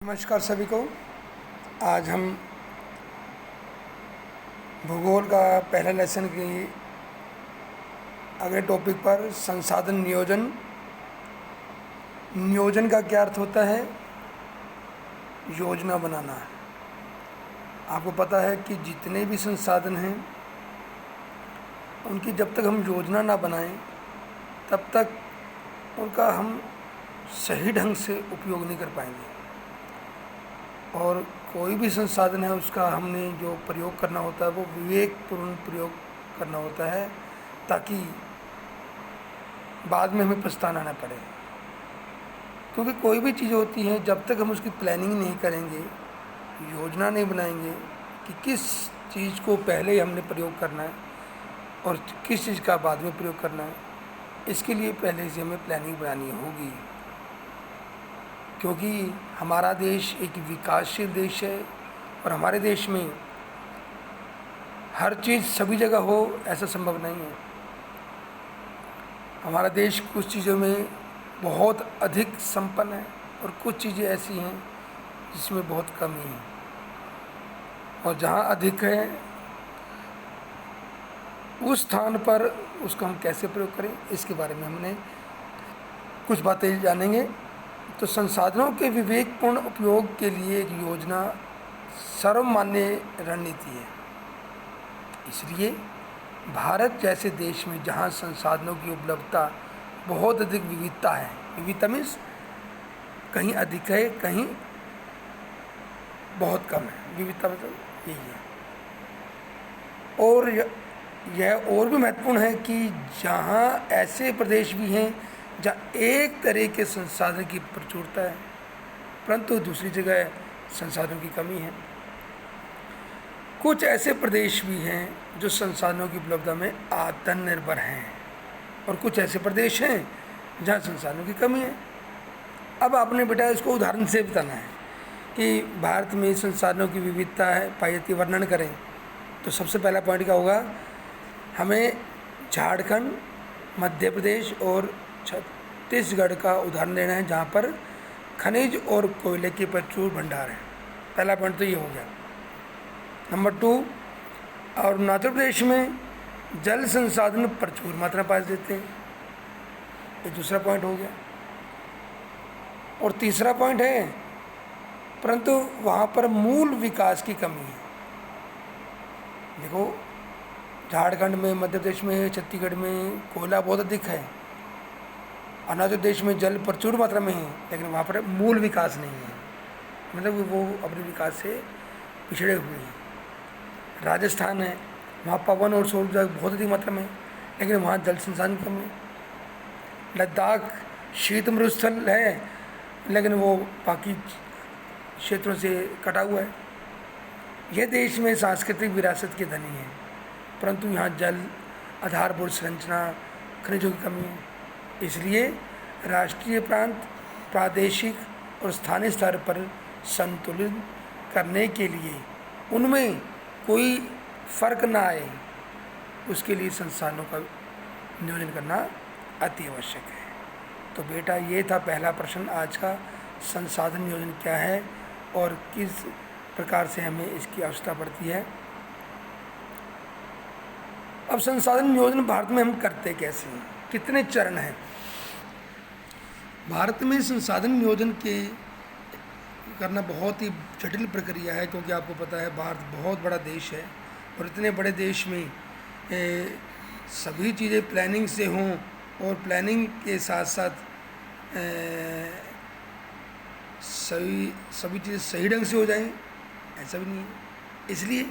नमस्कार सभी को। आज हम भूगोल का पहला लेसन की अगले टॉपिक पर संसाधन नियोजन। नियोजन का क्या अर्थ होता है? योजना बनाना। आपको पता है कि जितने भी संसाधन हैं उनकी जब तक हम योजना ना बनाएं तब तक उनका हम सही ढंग से उपयोग नहीं कर पाएंगे। और कोई भी संसाधन है उसका हमने जो प्रयोग करना होता है वो विवेकपूर्ण प्रयोग करना होता है, ताकि बाद में हमें पछताना न पड़े। क्योंकि कोई भी चीज़ होती है, जब तक हम उसकी प्लानिंग नहीं करेंगे, योजना नहीं बनाएंगे कि किस चीज़ को पहले हमने प्रयोग करना है और किस चीज़ का बाद में प्रयोग करना है, इसके लिए पहले से हमें प्लानिंग बनानी होगी। क्योंकि हमारा देश एक विकासशील देश है और हमारे देश में हर चीज़ सभी जगह हो ऐसा संभव नहीं है। हमारा देश कुछ चीज़ों में बहुत अधिक संपन्न है और कुछ चीज़ें ऐसी हैं जिसमें बहुत कमी है। और जहाँ अधिक है उस स्थान पर उसको हम कैसे प्रयोग करें, इसके बारे में हमने कुछ बातें जानेंगे। तो संसाधनों के विवेकपूर्ण उपयोग के लिए एक योजना सर्वमान्य रणनीति है। इसलिए भारत जैसे देश में जहाँ संसाधनों की उपलब्धता बहुत अधिक विविधता है, विविधता मीन्स कहीं अधिक है कहीं बहुत कम है, विविधता मतलब यही है। और यह और भी महत्वपूर्ण है कि जहाँ ऐसे प्रदेश भी हैं जहाँ एक तरह के संसाधन की प्रचुरता है परंतु दूसरी जगह संसाधनों की कमी है। कुछ ऐसे प्रदेश भी हैं जो संसाधनों की उपलब्धता में आत्मनिर्भर हैं और कुछ ऐसे प्रदेश हैं जहाँ संसाधनों की कमी है। अब आपने बेटा इसको उदाहरण से बताना है कि भारत में संसाधनों की विविधता है पाई जाती, वर्णन करें। तो सबसे पहला पॉइंट क्या होगा? हमें झारखंड, मध्य प्रदेश और छत्तीसगढ़ का उदाहरण लेना है जहाँ पर खनिज और कोयले के प्रचुर भंडार हैं। पहला पॉइंट तो ये हो गया। नंबर 2, अरुणाचल प्रदेश में जल संसाधन प्रचुर मात्रा पाए जाते हैं, ये दूसरा पॉइंट हो गया। और तीसरा पॉइंट है परंतु वहाँ पर मूल विकास की कमी है। देखो, झारखंड में, मध्य प्रदेश में, छत्तीसगढ़ में कोयला बहुत अधिक है, अरुणाचल प्रदेश में जल प्रचुर मात्रा में है, लेकिन वहाँ पर मूल विकास नहीं है, मतलब वो अपने विकास से पिछड़े हुए हैं। राजस्थान है, वहाँ पवन और सौर ऊर्जा बहुत अधिक मात्रा में है, लेकिन वहाँ जल संसाधन कम है। लद्दाख शीत मरुस्थल है, लेकिन वो बाकी क्षेत्रों से कटा हुआ है। यह देश में सांस्कृतिक विरासत के धनी है, परंतु यहाँ जल, आधारभूत संरचना, खनिजों की कमी है। इसलिए राष्ट्रीय, प्रांत, प्रादेशिक और स्थानीय स्तर पर संतुलित करने के लिए उनमें कोई फर्क ना आए, उसके लिए संसाधनों का नियोजन करना अति आवश्यक है। तो बेटा, ये था पहला प्रश्न आज का, संसाधन नियोजन क्या है और किस प्रकार से हमें इसकी आवश्यकता पड़ती है। अब संसाधन नियोजन भारत में हम करते कैसे हैं, कितने चरण हैं? भारत में संसाधन नियोजन के करना बहुत ही जटिल प्रक्रिया है, क्योंकि आपको पता है भारत बहुत बड़ा देश है और इतने बड़े देश में सभी चीज़ें प्लानिंग से हों और प्लानिंग के साथ साथ सभी चीज़ें सही ढंग से हो जाएं, ऐसा भी नहीं है। इसलिए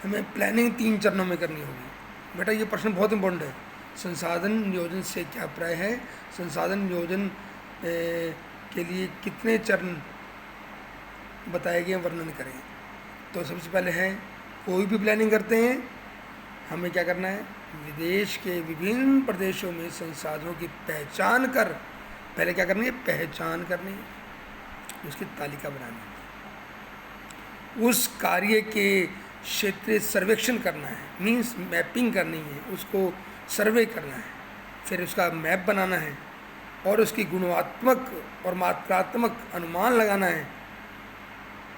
हमें प्लानिंग 3 चरणों में करनी होगी। बेटा, ये प्रश्न बहुत इंपॉर्टेंट है। संसाधन नियोजन से क्या अभिप्राय है? संसाधन नियोजन के लिए कितने चरण बताए गए, वर्णन करें। तो सबसे पहले है, कोई भी प्लानिंग करते हैं हमें क्या करना है? विदेश के विभिन्न प्रदेशों में संसाधनों की पहचान कर, पहले क्या करनी है? पहचान करनी है, उसकी तालिका बनानी है, उस कार्य के क्षेत्रीय सर्वेक्षण करना है, मीन्स मैपिंग करनी है, उसको सर्वे करना है, फिर उसका मैप बनाना है और उसकी गुणात्मक और मात्रात्मक अनुमान लगाना है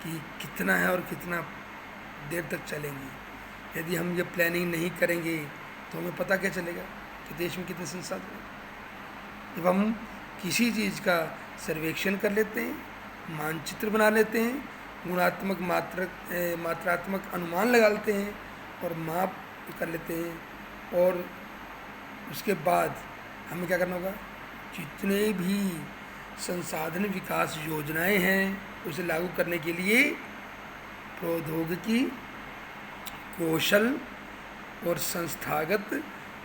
कि कितना है और कितना देर तक चलेंगी। यदि हम ये प्लानिंग नहीं करेंगे तो हमें पता क्या चलेगा कि देश में कितने संसाधन हैं। जब हम किसी चीज़ का सर्वेक्षण कर लेते हैं, मानचित्र बना लेते हैं, गुणात्मक मात्रात्मक अनुमान लगा लेते हैं और माप कर लेते हैं, और उसके बाद हमें क्या करना होगा, जितने भी संसाधन विकास योजनाएं हैं उसे लागू करने के लिए प्रौद्योगिकी, कौशल और संस्थागत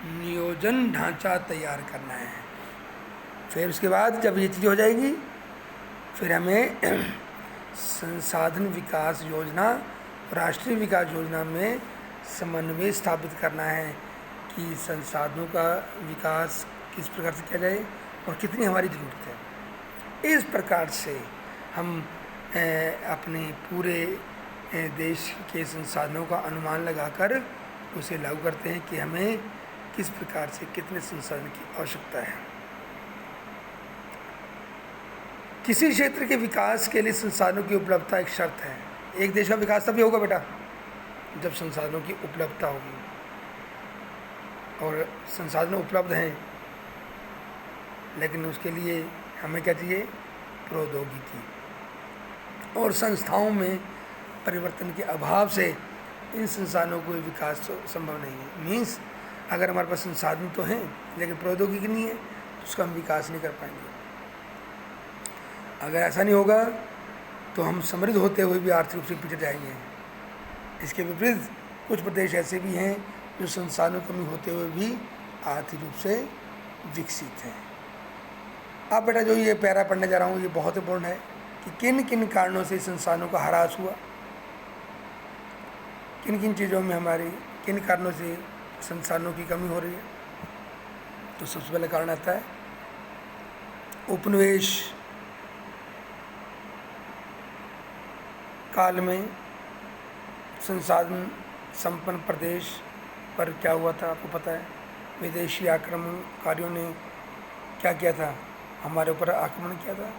नियोजन ढांचा तैयार करना है। फिर उसके बाद जब ये चीज़ हो जाएगी, फिर हमें संसाधन विकास योजना, राष्ट्रीय विकास योजना में समन्वय स्थापित करना है कि संसाधनों का विकास किस प्रकार से किया जाए और कितनी हमारी ज़रूरत है। इस प्रकार से हम अपने पूरे देश के संसाधनों का अनुमान लगाकर उसे लागू करते हैं कि हमें किस प्रकार से कितने संसाधन की आवश्यकता है। किसी क्षेत्र के विकास के लिए संसाधनों की उपलब्धता एक शर्त है। एक देश का विकास तभी होगा बेटा जब संसाधनों की उपलब्धता होगी, और संसाधन उपलब्ध हैं, लेकिन उसके लिए हमें क्या चाहिए, प्रौद्योगिकी। और संस्थाओं में परिवर्तन के अभाव से इन संसाधनों को विकास संभव नहीं है। मीन्स अगर हमारे पास संसाधन तो हैं लेकिन प्रौद्योगिकी नहीं है तो उसका हम विकास नहीं कर पाएंगे। अगर ऐसा नहीं होगा तो हम समृद्ध होते हुए भी आर्थिक रूप से पिछड़ जाएंगे। इसके विपरीत कुछ प्रदेश ऐसे भी हैं जो संसाधनों की कमी होते हुए भी आर्थिक रूप से विकसित हैं। अब बेटा जो ये पैरा पढ़ने जा रहा हूँ ये बहुत इंपॉर्टेंट है कि किन किन कारणों से संसाधनों का ह्रास हुआ, किन किन चीज़ों में हमारी किन कारणों से संसाधनों की कमी हो रही है। तो सबसे पहले कारण आता है उपनिवेश काल में संसाधन संपन्न प्रदेश पर क्या हुआ था आपको पता है। विदेशी आक्रमणकारियों ने क्या किया था, हमारे ऊपर आक्रमण किया था,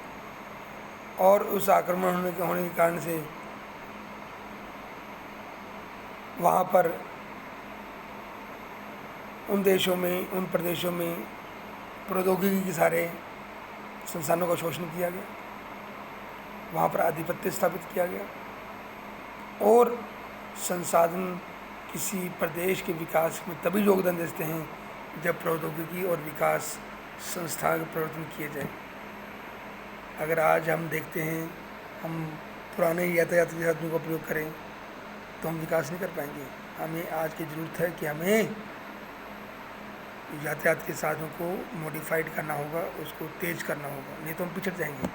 और उस आक्रमण होने के कारण से वहाँ पर उन देशों में, उन प्रदेशों में प्रौद्योगिकी के सारे संसाधनों का शोषण किया गया, वहाँ पर आधिपत्य स्थापित किया गया। और संसाधन किसी प्रदेश के विकास में तभी योगदान देते हैं जब प्रौद्योगिकी और विकास संस्था के प्रवर्तन किए जाए। अगर आज हम देखते हैं हम पुराने यातायात के साधनों का प्रयोग करें तो हम विकास नहीं कर पाएंगे। हमें आज की ज़रूरत है कि हमें यातायात के साधनों को मॉडिफाइड करना होगा, उसको तेज़ करना होगा, नहीं तो हम पिछड़ जाएंगे।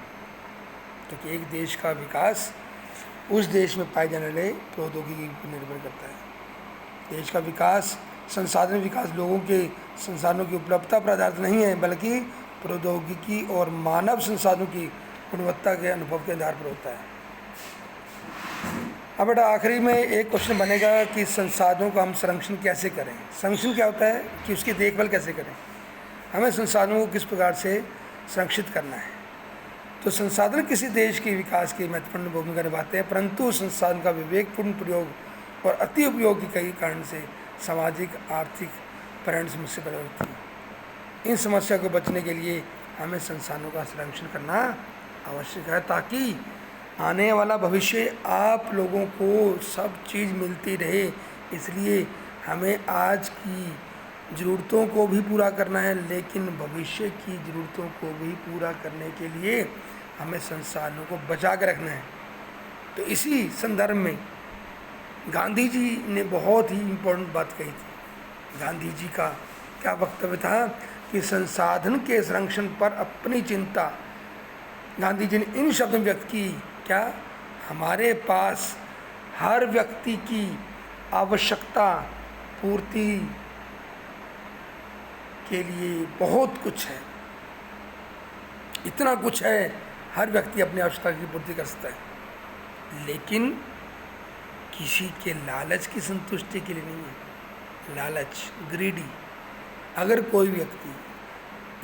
क्योंकि एक देश का विकास उस देश में पाए जाने वाले प्रौद्योगिकी पर निर्भर करता है। देश का विकास, संसाधन विकास लोगों के संसाधनों की उपलब्धता पर आधारित नहीं है, बल्कि प्रौद्योगिकी और मानव संसाधनों की गुणवत्ता के अनुभव के आधार पर होता है। अब बेटा आखिरी में एक क्वेश्चन बनेगा कि संसाधनों का हम संरक्षण कैसे करें। संरक्षण क्या होता है कि उसकी देखभाल कैसे करें, हमें संसाधनों को किस प्रकार से संरक्षित करना है। तो संसाधन किसी देश के विकास की महत्वपूर्ण भूमिका निभाते हैं, परंतु संसाधन का विवेकपूर्ण प्रयोग और अति उपयोग के कई कारण से सामाजिक आर्थिक परिणाम समस्या पैदा होती है। इन समस्या को बचने के लिए हमें संसाधनों का संरक्षण करना आवश्यक है, ताकि आने वाला भविष्य आप लोगों को सब चीज़ मिलती रहे। इसलिए हमें आज की ज़रूरतों को भी पूरा करना है, लेकिन भविष्य की ज़रूरतों को भी पूरा करने के लिए हमें संसाधनों को बचा के रखना है। तो इसी संदर्भ में गांधी जी ने बहुत ही इम्पोर्टेंट बात कही थी। गांधी जी का क्या वक्तव्य था कि संसाधन के संरक्षण पर अपनी चिंता गांधी जी ने इन शब्दों में व्यक्त की, क्या, हमारे पास हर व्यक्ति की आवश्यकता पूर्ति के लिए बहुत कुछ है, इतना कुछ है हर व्यक्ति अपनी आवश्यकता की पूर्ति कर सकता है, लेकिन किसी के लालच की संतुष्टि के लिए नहीं है। लालच, ग्रीडी, अगर कोई व्यक्ति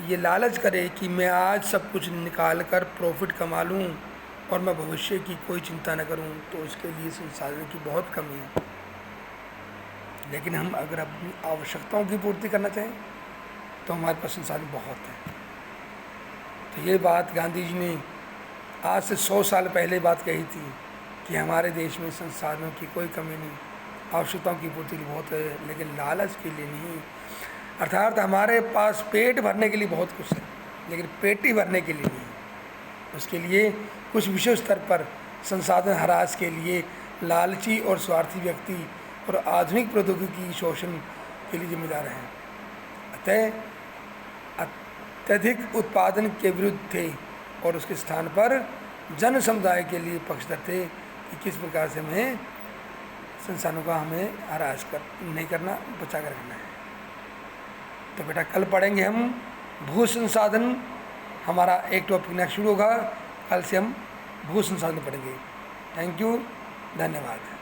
ये लालच करे कि मैं आज सब कुछ निकाल कर प्रॉफिट कमा लूँ और मैं भविष्य की कोई चिंता न करूं, तो इसके लिए संसाधन की बहुत कमी है। लेकिन हम अगर अपनी आवश्यकताओं की पूर्ति करना चाहें तो हमारे पास संसाधन बहुत है। तो ये बात गांधी जी ने आज से 100 साल पहले बात कही थी कि हमारे देश में संसाधनों की कोई कमी नहीं, आवश्यकताओं की पूर्ति बहुत है, लेकिन लालच के लिए नहीं। अर्थात हमारे पास पेट भरने के लिए बहुत कुछ है, लेकिन पेटी भरने के लिए नहीं। उसके लिए कुछ विशेष स्तर पर संसाधन ह्रास के लिए लालची और स्वार्थी व्यक्ति और आधुनिक प्रौद्योगिकी शोषण के लिए जिम्मेदार हैं। अतः अत्यधिक उत्पादन के विरुद्ध थे और उसके स्थान पर जन समुदाय के लिए पक्षधर थे कि किस प्रकार से हमें संसाधनों का हमें ह्रास नहीं करना, बचा कर रखना है। तो बेटा कल पढ़ेंगे हम भू संसाधन, हमारा एक टॉपिक नेक्स्ट शुरू होगा। कल से हम भू संसाधन पढ़ेंगे। थैंक यू, धन्यवाद।